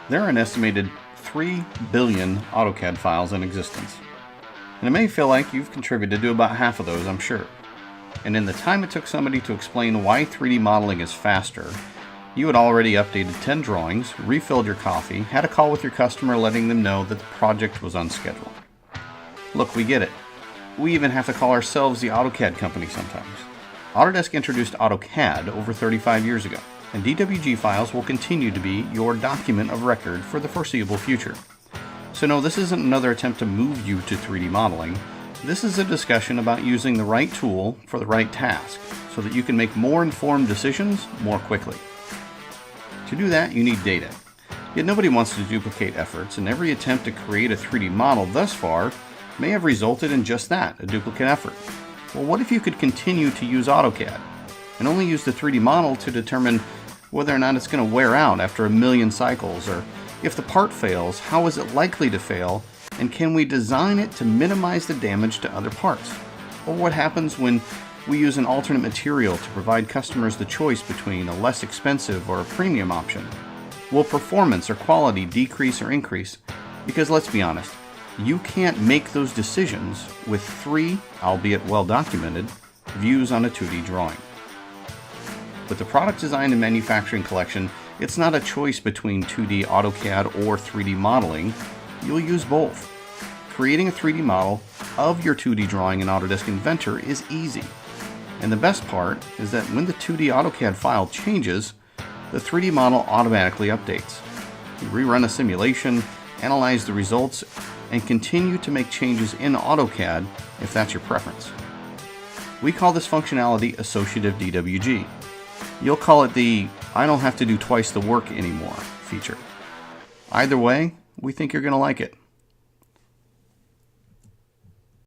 There are an estimated 3 billion AutoCAD files in existence. And it may feel like you've contributed to about half of those, I'm sure. And in the time it took somebody to explain why 3D modeling is faster, you had already updated 10 drawings, refilled your coffee, had a call with your customer letting them know that the project was on schedule. Look, we get it. We even have to call ourselves the AutoCAD company sometimes. Autodesk introduced AutoCAD over 35 years ago, and DWG files will continue to be your document of record for the foreseeable future. So no, this isn't another attempt to move you to 3D modeling. This is a discussion about using the right tool for the right task, so that you can make more informed decisions more quickly. To do that, you need data. Yet nobody wants to duplicate efforts, and every attempt to create a 3D model thus far may have resulted in just that, a duplicate effort. Well, what if you could continue to use AutoCAD and only use the 3D model to determine whether or not it's going to wear out after a million cycles, or if the part fails, how is it likely to fail, and can we design it to minimize the damage to other parts? Or what happens when we use an alternate material to provide customers the choice between a less expensive or a premium option? Will performance or quality decrease or increase? Because let's be honest, you can't make those decisions with 3, albeit well documented, views on a 2D drawing. With the product design and manufacturing collection, it's not a choice between 2D AutoCAD or 3D modeling. You'll use both. Creating a 3D model of your 2D drawing in Autodesk Inventor is easy. And the best part is that when the 2D AutoCAD file changes, the 3D model automatically updates. You rerun a simulation, analyze the results, and continue to make changes in AutoCAD if that's your preference. We call this functionality Associative DWG. You'll call it the "I don't have to do twice the work anymore" feature. Either way, we think you're going to like it.